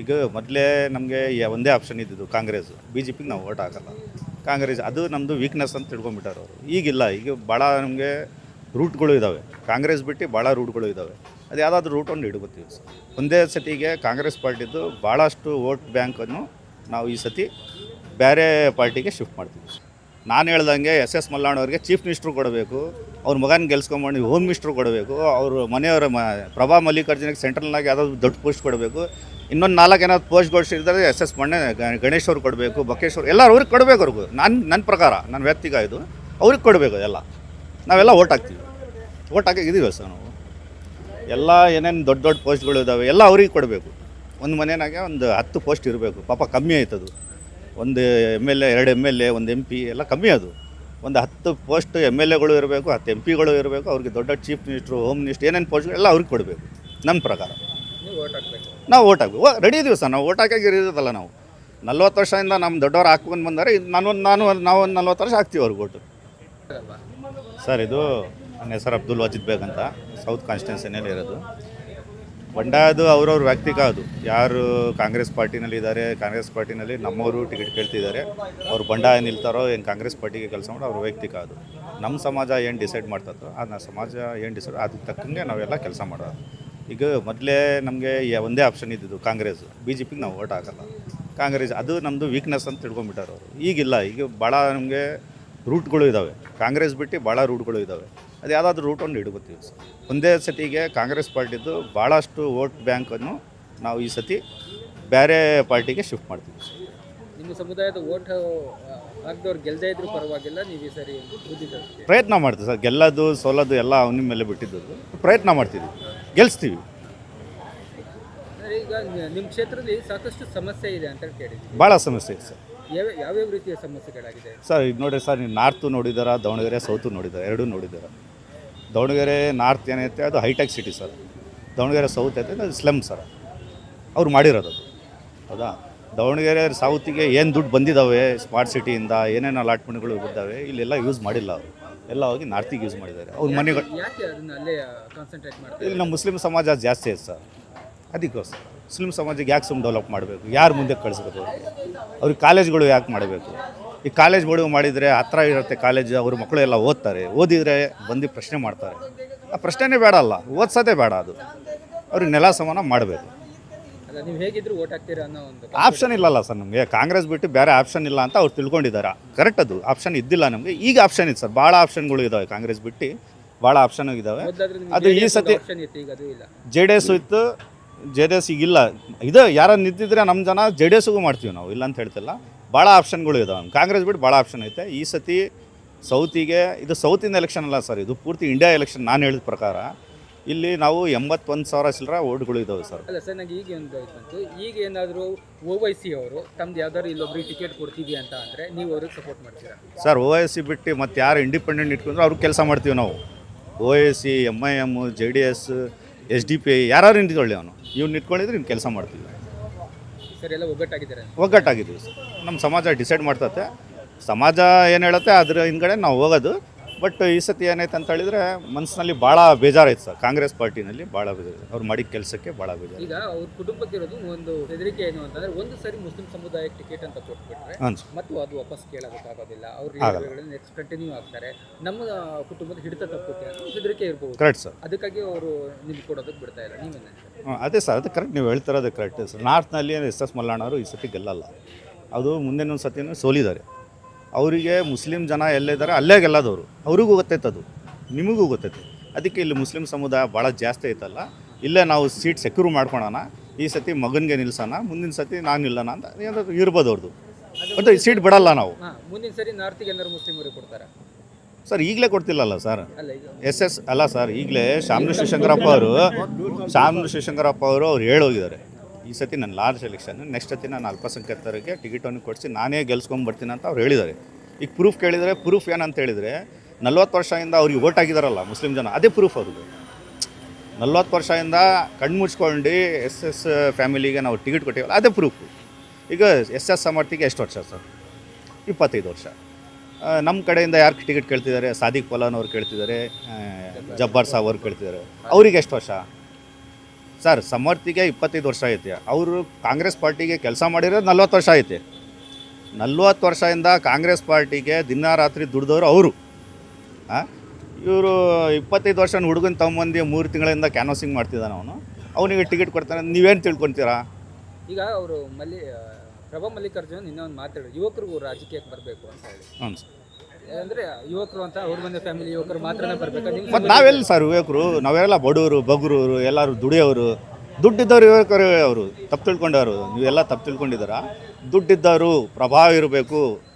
ಈಗ ಮೊದಲೇ ನಮಗೆ ಒಂದೇ ಆಪ್ಷನ್ ಇದ್ದಿದ್ದು ಕಾಂಗ್ರೆಸ್. ಬಿ ಜೆ ಪಿಗೆ ನಾವು ಓಟ್ ಹಾಕಲ್ಲ. ಕಾಂಗ್ರೆಸ್ ಅದು ನಮ್ಮದು ವೀಕ್ನೆಸ್ ಅಂತ ತಿಳ್ಕೊಂಬಿಟ್ಟಾರೆ ಅವರು. ಈಗಿಲ್ಲ, ಈಗ ಭಾಳ ನಮಗೆ ರೂಟ್ಗಳು ಇದ್ದಾವೆ. ಕಾಂಗ್ರೆಸ್ ಬಿಟ್ಟು ಭಾಳ ರೂಟ್ಗಳು ಇದ್ದಾವೆ. ಅದು ಯಾವುದಾದ್ರೂ ರೂಟ್ ಒಂದು ಹಿಡ್ಕೊತೀವಿ ಸರ್. ಒಂದೇ ಸತಿಗೆ ಕಾಂಗ್ರೆಸ್ ಪಾರ್ಟಿದ್ದು ಭಾಳಷ್ಟು ವೋಟ್ ಬ್ಯಾಂಕನ್ನು ನಾವು ಈ ಸತಿ ಬೇರೆ ಪಾರ್ಟಿಗೆ ಶಿಫ್ಟ್ ಮಾಡ್ತೀವಿ. ನಾನು ಹೇಳ್ದಂಗೆ ಎಸ್ ಮಲ್ಲಾಣ್ ಅವ್ರಿಗೆ ಚೀಫ್ ಮಿನಿಸ್ಟ್ರು ಕೊಡಬೇಕು, ಅವ್ರ ಮಗನ ಗೆಲ್ಸ್ಕೊಂಬಂಡು ಹೋಮ್ ಮಿನಿಸ್ಟ್ರು ಕೊಡಬೇಕು, ಅವ್ರ ಮನೆಯವರ ಪ್ರಭಾ ಮಲ್ಲಿಕಾರ್ಜುನಕ್ಕೆ ಸೆಂಟ್ರಲ್ನಾಗ ಯಾವುದಾದ್ರು ದೊಡ್ಡ ಪೋಸ್ಟ್ ಕೊಡಬೇಕು. ಇನ್ನೊಂದು 4 ಏನಾದ್ರು ಪೋಸ್ಟ್ಗಳು ಇದ್ದರೆ ಎಸ್ ಮಣ್ಣೆ ಗಣೇಶ್ ಅವ್ರಿಗೆ ಕೊಡಬೇಕು, ಬಕೇಶ್ವರ್ ಎಲ್ಲರೂ ಅವ್ರಿಗೆ ಕೊಡಬೇಕು. ಅವ್ರಿಗೂ ನನ್ನ ಪ್ರಕಾರ ನನ್ನ ವ್ಯಕ್ತಿಗ ಇದು ಅವ್ರಿಗೆ ಕೊಡಬೇಕು. ಎಲ್ಲ ನಾವೆಲ್ಲ ಓಟ್ ಹಾಕ್ತೀವಿ, ಓಟ್ ಹಾಕಿದ್ದೀವಿ ಸರ್ ನಾವು. ಎಲ್ಲ ಏನೇನು ದೊಡ್ಡ ದೊಡ್ಡ ಪೋಸ್ಟ್ಗಳು ಇದ್ದಾವೆ ಎಲ್ಲ ಅವ್ರಿಗೆ ಕೊಡಬೇಕು. ಒಂದು ಮನೆಯಾಗೆ ಒಂದು 10 ಪೋಸ್ಟ್ ಇರಬೇಕು. ಪಾಪ ಕಮ್ಮಿ ಆಯ್ತದು. ಒಂದು MLA 2 MLA 1 MP ಎಲ್ಲ ಕಮ್ಮಿ. ಅದು ಒಂದು 10 ಪೋಸ್ಟ್ MLAಗಳು ಇರಬೇಕು, 10 MPಗಳು ಇರಬೇಕು. ಅವ್ರಿಗೆ ದೊಡ್ಡ ಚೀಫ್ ಮಿನಿಸ್ಟ್ರು, ಹೋಮ್ ಮಿನಿಸ್ಟ್ರು ಏನೇನು ಪೋಸ್ಟ್ಗಳು ಎಲ್ಲ ಅವ್ರಿಗೆ ಕೊಡಬೇಕು. ನನ್ನ ಪ್ರಕಾರ ನಾವು ಓಟ್ ಹಾಕ್ಬೇಕು. ರೆಡಿ ಇದೀವಿ ಸರ್, ನಾವು ಓಟ್ ಹಾಕಿ ಇರೋದಲ್ಲ. ನಾವು 40 ವರ್ಷದಿಂದ ನಮ್ಮ ದೊಡ್ಡವ್ರು ಹಾಕ್ಕೊಂಡು ಬಂದರೆ ನಾವು ಒಂದು 40 ವರ್ಷ ಹಾಕ್ತೀವಿ ಅವ್ರಿಗೆ ಓಟು. ಸರ್ ಇದು ನನ್ನ ಹೆಸರು ಅಬ್ದುಲ್ ವಾಜಿದ್ ಬೇಗ್ ಅಂತ, ಸೌತ್ ಕಾನ್ಸ್ಟಿಟ್ಯೂನ್ಸಿನಲ್ಲಿ ಇರೋದು. ಬಂಡಾಯದು ಅವ್ರವ್ರ ವ್ಯಕ್ತಿಕ. ಅದು ಯಾರು ಕಾಂಗ್ರೆಸ್ ಪಾರ್ಟಿನಲ್ಲಿ ಇದ್ದಾರೆ, ಕಾಂಗ್ರೆಸ್ ಪಾರ್ಟಿನಲ್ಲಿ ನಮ್ಮವರು ಟಿಕೆಟ್ ಕೇಳ್ತಿದ್ದಾರೆ, ಅವ್ರು ಬಂಡಾಯ ನಿಲ್ತಾರೋ ಏನು ಕಾಂಗ್ರೆಸ್ ಪಾರ್ಟಿಗೆ ಕೆಲಸ ಮಾಡೋ ಅವ್ರ ವೈಯಕ್ತಿಕ. ಅದು ನಮ್ಮ ಸಮಾಜ ಏನು ಡಿಸೈಡ್ ಮಾಡ್ತದೋ ಅದನ್ನ ಸಮಾಜ ಏನು ಡಿಸೈಡ್ ಅದಕ್ಕೆ ತಕ್ಕಂಗೆ ನಾವೆಲ್ಲ ಕೆಲಸ ಮಾಡೋದು. ಈಗ ಮೊದಲೇ ನಮಗೆ ಒಂದೇ ಆಪ್ಷನ್ ಇದ್ದಿದ್ದು ಕಾಂಗ್ರೆಸ್. ಬಿ ಜೆ ಪಿಗೆ ನಾವು ಓಟ್ ಹಾಕಲ್ಲ. ಕಾಂಗ್ರೆಸ್ ಅದು ನಮ್ಮದು ವೀಕ್ನೆಸ್ ಅಂತ ತಿಳ್ಕೊಂಬಿಟ್ಟಾರೆ ಅವರು. ಈಗಿಲ್ಲ, ಈಗ ಭಾಳ ನಮಗೆ ರೂಟ್ಗಳು ಇದ್ದಾವೆ. ಕಾಂಗ್ರೆಸ್ ಬಿಟ್ಟು ಭಾಳ ರೂಟ್ಗಳು ಇದ್ದಾವೆ. ಅದು ಯಾವುದಾದ್ರೂ ರೂಟ್ ಒಂದು ಹಿಡ್ಕೊತೀವಿ ಸರ್. ಒಂದೇ ಸತಿಗೆ ಕಾಂಗ್ರೆಸ್ ಪಾರ್ಟಿದ್ದು ಭಾಳಷ್ಟು ವೋಟ್ ಬ್ಯಾಂಕನ್ನು ನಾವು ಈ ಸತಿ ಬೇರೆ ಪಾರ್ಟಿಗೆ ಶಿಫ್ಟ್ ಮಾಡ್ತೀವಿ ಸರ್. ನಿಮ್ಮ ಸಮುದಾಯದ ಓಟ್ ಹಾಕಿದವ್ರು ಗೆಲ್ಲದೇ ಇದ್ರೂ ಪರವಾಗಿಲ್ಲ, ನೀವು ಈ ಸರಿ ಪ್ರಯತ್ನ ಮಾಡ್ತೀವಿ ಸರ್. ಗೆಲ್ಲೋದು ಸೋಲೋದು ಎಲ್ಲ ಅವನ ಮೇಲೆ ಬಿಟ್ಟಿದ್ದು. ಪ್ರಯತ್ನ ಮಾಡ್ತಿದ್ವಿ, ಗೆಲ್ಲಿಸ್ತೀವಿ. ಈಗ ನಿಮ್ಮ ಕ್ಷೇತ್ರದಲ್ಲಿ ಸಾಕಷ್ಟು ಸಮಸ್ಯೆ ಇದೆ ಅಂತ ಕೇಳಿದ್ವಿ. ಭಾಳ ಸಮಸ್ಯೆ ಇದೆ ಸರ್. ಯಾವ್ಯಾವ ರೀತಿಯ ಸಮಸ್ಯೆಗಳಾಗಿದೆ ಸರ್? ಈಗ ನೋಡಿ ಸರ್, ನೀವು ನಾರ್ತು ನೋಡಿದಾರ, ದಾವಣಗೆರೆ ಸೌತು ನೋಡಿದ್ದಾರೆ, ಎರಡೂ ನೋಡಿದ್ದಾರೆ. ದಾವಣಗೆರೆ ನಾರ್ತ್ ಏನೈತೆ ಅದು hi-tech city sir. Davanagere south ಐತೆ ಅದು ಸ್ಲಮ್ ಸರ್. ಅವ್ರು ಮಾಡಿರೋದು ಅದು, ಹೌದಾ? ದಾವಣಗೆರೆ ಸೌತಿಗೆ ಏನು ದುಡ್ಡು ಬಂದಿದ್ದಾವೆ ಸ್ಮಾರ್ಟ್ ಸಿಟಿಯಿಂದ, ಏನೇನು ಅಲಾಟ್ಮೆಂಟ್ಗಳು ಇದ್ದಾವೆ, ಇಲ್ಲೆಲ್ಲ ಯೂಸ್ ಮಾಡಿಲ್ಲ ಅವರು. ಎಲ್ಲ ಹೋಗಿ ನಾರ್ತಿಗೆ ಯೂಸ್ ಮಾಡಿದ್ದಾರೆ. ಅವ್ರ ಮನೆಗಳು ಯಾಕೆ ಅದನ್ನ ಅಲ್ಲೇ ಕಾನ್ಸಂಟ್ರೇಟ್ ಮಾಡ್ತಾರೆ? ಇಲ್ಲಿ ನಮ್ಮ ಮುಸ್ಲಿಂ ಸಮಾಜ ಜಾಸ್ತಿ ಇದೆ ಸರ್. ಅದಕ್ಕೋಸ್ಕರ ಮುಸ್ಲಿಂ ಸಮಾಜಕ್ಕೆ ಯಾಕೆ ಸುಮ್ಮನೆ ಡೆವಲಪ್ ಮಾಡಬೇಕು? ಯಾರು ಮುಂದೆ ಕಳಿಸ್ಬೇಕು? ಅವ್ರಿಗೆ ಕಾಲೇಜ್ಗಳು ಯಾಕೆ ಮಾಡಬೇಕು? ಈ ಕಾಲೇಜ್ಗಳು ಮಾಡಿದರೆ ಹತ್ರ ಇರುತ್ತೆ ಕಾಲೇಜ್, ಅವ್ರ ಮಕ್ಕಳು ಎಲ್ಲ ಓದ್ತಾರೆ. ಓದಿದರೆ ಬಂದು ಪ್ರಶ್ನೆ ಮಾಡ್ತಾರೆ. ಆ ಪ್ರಶ್ನೆನೇ ಬೇಡ ಅಲ್ಲ, ಓದ್ಸೋದೇ ಬೇಡ. ಅದು ಅವ್ರಿಗೆ ನೆಲ ಸಮಾನ ಮಾಡಬೇಕು. ಅಲ್ಲ, ನೀವು ಹೇಗಿದ್ರು ಓಟ್ ಹಾಕ್ತೀರಾ ಅನ್ನೋ ಒಂದು ಆಪ್ಷನ್ ಇಲ್ಲಲ್ಲ ಸರ್ ನಮಗೆ. ಕಾಂಗ್ರೆಸ್ ಬಿಟ್ಟು ಬೇರೆ ಆಪ್ಷನ್ ಇಲ್ಲ ಅಂತ ಅವ್ರು ತಿಳ್ಕೊಂಡಿದ್ದಾರೆ. ಕರೆಕ್ಟ್, ಅದು ಆಪ್ಷನ್ ಇದ್ದಿಲ್ಲ ನಮಗೆ. ಈಗ ಆಪ್ಷನ್ ಇದೆ ಸರ್, ಭಾಳ ಆಪ್ಷನ್ಗಳು ಇದ್ದಾವೆ. ಕಾಂಗ್ರೆಸ್ ಬಿಟ್ಟು ಭಾಳ ಆಪ್ಷನ್ ಇದ್ದಾವೆ. ಅದು ಈ ಸತಿ JDS ಇತ್ತು, JDS ಈಗಿಲ್ಲ. ಇದು ಯಾರು ನಿಂತಿದ್ರೆ ನಮ್ಮ ಜನ JDSಗೂ ಮಾಡ್ತೀವಿ ನಾವು, ಇಲ್ಲ ಅಂತ ಹೇಳ್ತಿಲ್ಲ. ಭಾಳ ಆಪ್ಷನ್ಗಳು ಇದಾವೆ. ಕಾಂಗ್ರೆಸ್ ಬಿಟ್ಟು ಭಾಳ ಆಪ್ಷನ್ ಐತೆ. ಈ ಸತಿ ಸೌತಿಗೆ, ಇದು ಸೌತಿನ ಎಲೆಕ್ಷನ್ ಅಲ್ಲ ಸರ್, ಇದು ಪೂರ್ತಿ ಇಂಡಿಯಾ ಎಲೆಕ್ಷನ್. ನಾನು ಹೇಳಿದ ಪ್ರಕಾರ ಇಲ್ಲಿ ನಾವು 81,000 ಚಿಲ್ಲರ ಓಟ್ಗಳು ಇದ್ದಾವೆ ಸರ್. ಅಲ್ಲ ಸರ್, ನನಗೆ ಈಗ ಒಂದು ಆಯ್ತು, ಈಗ ಏನಾದರೂ OYC ಅವರು ತಮ್ದು ಯಾವ್ದಾದ್ರು ಇಲ್ಲೊಬ್ರಿಗೆ ಟಿಕೆಟ್ ಕೊಡ್ತೀವಿ ಅಂತ ಅಂದರೆ ನೀವು ಅವ್ರಿಗೆ ಸಪೋರ್ಟ್ ಮಾಡ್ತೀರಾ ಸರ್? OYC ಬಿಟ್ಟು ಮತ್ತೆ ಯಾರು ಇಂಡಿಪೆಂಡೆಂಟ್ ಇಟ್ಕೊಂಡ್ರೆ ಅವ್ರಿಗೆ ಕೆಲಸ ಮಾಡ್ತೀವಿ ನಾವು. OYC, MIM, JDS, SDPI ಯಾರು ನಿಂತ್ಕೊಳ್ಳಿ, ಅವನು ಇವ್ನು ನಿಂತ್ಕೊಂಡಿದ್ರೆ ಇವ್ನು ಕೆಲಸ ಮಾಡ್ತೀವಿ ಸರ್. ಎಲ್ಲ ಒಗ್ಗಟ್ಟಾಗಿದ್ದಾರೆ? ಒಗ್ಗಟ್ಟಾಗಿದ್ದೀವಿ ಸರ್. ನಮ್ಮ ಸಮಾಜ ಡಿಸೈಡ್ ಮಾಡ್ತತೆ. ಸಮಾಜ ಏನು ಹೇಳುತ್ತೆ ಅದ್ರ ಹಿಂದ್ಗಡೆ ನಾವು ಹೋಗೋದು. ಬಟ್ ಈ ಸತಿ ಏನಾಯ್ತು ಅಂತ ಹೇಳಿದ್ರೆ ಮನಸ್ಸಿನಲ್ಲಿ ಭಾಳ ಬೇಜಾರಾಯ್ತು ಸರ್. ಕಾಂಗ್ರೆಸ್ ಪಾರ್ಟಿನಲ್ಲಿ ಭಾಳ ಬೇಜಾರು, ಅವ್ರು ಮಾಡಿದ ಕೆಲಸಕ್ಕೆ ಭಾಳ ಬೇಜಾರು. ಈಗ ಅವ್ರ ಕುಟುಂಬಕ್ಕಿರೋದು ಒಂದು ಹೆದರಿಕೆ ಏನು ಅಂತಂದರೆ, ಒಂದು ಸರಿ ಮುಸ್ಲಿಂ ಸಮುದಾಯಕ್ಕೆ ಟಿಕೆಟ್ ಅಂತ ಕೊಟ್ಬಿಟ್ರೆ ಮತ್ತು ಅದು ವಾಪಸ್ ಕೇಳೋಕ್ಕಾಗೋದಿಲ್ಲ. ಅವ್ರು ನೆಕ್ಸ್ಟ್ ಕಂಟಿನ್ಯೂ ಆಗ್ತಾರೆ. ನಮ್ಮ ಕುಟುಂಬದ ಹಿಡಿತ ತಪ್ಪುತ್ತೆ ಅಂತ ಹೆದರಿಕೆ ಇರ್ಬೋದು. Correct sir. ಅದಕ್ಕಾಗಿ ಅವರು ನಿಮ್ಗೆ ಕೊಡೋದಕ್ಕೆ ಬಿಡ್ತಾ ಇಲ್ಲ. ನೀವೇನು? ಅದೇ ಸರ್, ಅದು ಕರೆಕ್ಟ್, ನೀವು ಹೇಳ್ತಿರೋದು ಕರೆಕ್ಟ್ ಸರ್. ನಾರ್ತ್ನಲ್ಲಿ SS ಮಲ್ಲಾಣ್ ಅವರು ಈ ಸತಿ ಗೆಲ್ಲಲ್ಲ. ಅದು ಮುಂದಿನ ಸತಿನೂ ಸೋಲಿದ್ದಾರೆ. ಅವರಿಗೆ ಮುಸ್ಲಿಂ ಜನ ಎಲ್ಲಿದ್ದಾರೆ ಅಲ್ಲೇ ಗೆಲ್ಲದವರು. ಅವ್ರಿಗೂ ಗೊತ್ತೈತೆ, ಅದು ನಿಮಗೂ ಗೊತ್ತೈತೆ. ಅದಕ್ಕೆ ಇಲ್ಲಿ ಮುಸ್ಲಿಂ ಸಮುದಾಯ ಭಾಳ ಜಾಸ್ತಿ ಐತಲ್ಲ, ಇಲ್ಲೇ ನಾವು ಸೀಟ್ ಸೆಕ್ಯೂರ್ ಮಾಡ್ಕೊಳೋಣ. ಈ ಸತಿ ಮಗನಿಗೆ ನಿಲ್ಸೋಣ, ಮುಂದಿನ ಸತಿ ನಾನು ನಿಲ್ಲೋಣ ಅಂತ ಏನಾದರೂ ಇರ್ಬೋದು ಅವ್ರದ್ದು. ಬಟ್ ಈ ಸೀಟ್ ಬಿಡಲ್ಲ ನಾವು. ಮುಂದಿನ ಸರಿ ನಾರ್ತಿಗೆ ಏನಾದ್ರು ಮುಸ್ಲಿಮರಿಗೆ ಕೊಡ್ತಾರೆ ಸರ್? ಈಗಲೇ ಕೊಡ್ತಿಲ್ಲಲ್ಲ ಸರ್. SS ಅಲ್ಲ ಸರ್, ಈಗಲೇ ಶಾಮನು ಶಿವಶಂಕರಪ್ಪ ಅವರು ಹೇಳೋಗಿದ್ದಾರೆ, ಈ ಸತಿ ನಾನು ಲಾರ್ಜ್ ಎಲೆಕ್ಷನ್, ನೆಕ್ಸ್ಟ್ ಸತಿ ನಾನು ಅಲ್ಪಸಂಖ್ಯಾತರಿಗೆ ಟಿಕೆಟನ್ನು ಕೊಡಿಸಿ ನಾನೇ ಗೆಲ್ಸ್ಕೊಂಡ್ಬರ್ತೀನಿ ಅಂತ ಅವ್ರು ಹೇಳಿದ್ದಾರೆ. ಈಗ ಪ್ರೂಫ್ ಕೇಳಿದರೆ, ಪ್ರೂಫ್ ಏನಂತ ಹೇಳಿದರೆ 40 ವರ್ಷದಿಂದ ಅವ್ರಿಗೆ ಓಟ್ ಆಗಿದಾರಲ್ಲ ಮುಸ್ಲಿಂ ಜನ, ಅದೇ ಪ್ರೂಫ್ ಅವ್ರಿಗೆ. 40 ವರ್ಷದಿಂದ ಕಣ್ಣು ಮುಚ್ಕೊಂಡು SS ಫ್ಯಾಮಿಲಿಗೆ ನಾವು ಟಿಕೆಟ್ ಕೊಟ್ಟಿವಲ್ಲ, ಅದೇ ಪ್ರೂಫು. ಈಗ SS ಸಮರ್ಥಿಗೆ ಎಷ್ಟು ವರ್ಷ ಸರ್? 25 ವರ್ಷ. ನಮ್ಮ ಕಡೆಯಿಂದ ಯಾರು ಟಿಕೆಟ್ ಕೇಳ್ತಿದ್ದಾರೆ? ಸಾದಿಕ್ ಪಲಾನ್ ಅವ್ರು ಕೇಳ್ತಿದ್ದಾರೆ, ಜಬ್ಬಾರ್ ಸಾಬ್ ಅವ್ರು ಕೇಳ್ತಿದ್ದಾರೆ. ಅವ್ರಿಗೆ ಎಷ್ಟು ವರ್ಷ? ಸರ್ ಸಮರ್ಥಿಗೆ 25 ವರ್ಷ ಐತೆ. ಅವರು ಕಾಂಗ್ರೆಸ್ ಪಾರ್ಟಿಗೆ ಕೆಲಸ ಮಾಡಿರೋದು 40 ವರ್ಷ ಐತೆ. 40 ವರ್ಷದಿಂದ ಕಾಂಗ್ರೆಸ್ ಪಾರ್ಟಿಗೆ ದಿನ ರಾತ್ರಿ ದುಡ್ದವರು ಅವರು. ಇವರು 25 ವರ್ಷದ ಹುಡುಗನ ತಗೊಂಬಂದು 3 ತಿಂಗಳಿಂದ ಕ್ಯಾನ್ವಾಸಿಂಗ್ ಮಾಡ್ತಿದ್ದಾನೆ ಅವನು. ಅವನಿಗೆ ಟಿಕೆಟ್ ಕೊಡ್ತಾನೆ, ನೀವೇನು ತಿಳ್ಕೊತೀರಾ? ಈಗ ಅವರು ಪ್ರಭಾ ಮಲ್ಲಿಕಾರ್ಜುನ್ ಇನ್ನೊಂದು ಮಾತಾಡಿ ಯುವಕರಿಗೂ ರಾಜಕೀಯಕ್ಕೆ ಬರಬೇಕು ಅಂತ ಹೇಳಿ. ಹ್ಞೂ ಸರ್. ಅಂದರೆ ಯುವಕರು ಅಂತ ಅವ್ರ ಬಂದ ಫ್ಯಾಮಿಲಿ ಯುವಕರು ಮಾತ್ರನೇ ಬರಬೇಕು. ಮತ್ತು ನಾವೆಲ್ಲ ಸರ್ ಯುವಕರು, ನಾವೆಲ್ಲ ಬಡವರು ಬಗ್ರವರು ಎಲ್ಲರೂ ದುಡಿಯೋರು, ದುಡ್ಡಿದ್ದವರು ಯುವಕರು. ಅವರು ತಪ್ಪು ತಿಳ್ಕೊಂಡವರು, ನೀವೆಲ್ಲ ತಪ್ಪು ತಿಳ್ಕೊಂಡಿದ್ದೀರಾ. ದುಡ್ಡಿದ್ದವರು ಪ್ರಭಾವ ಇರಬೇಕು,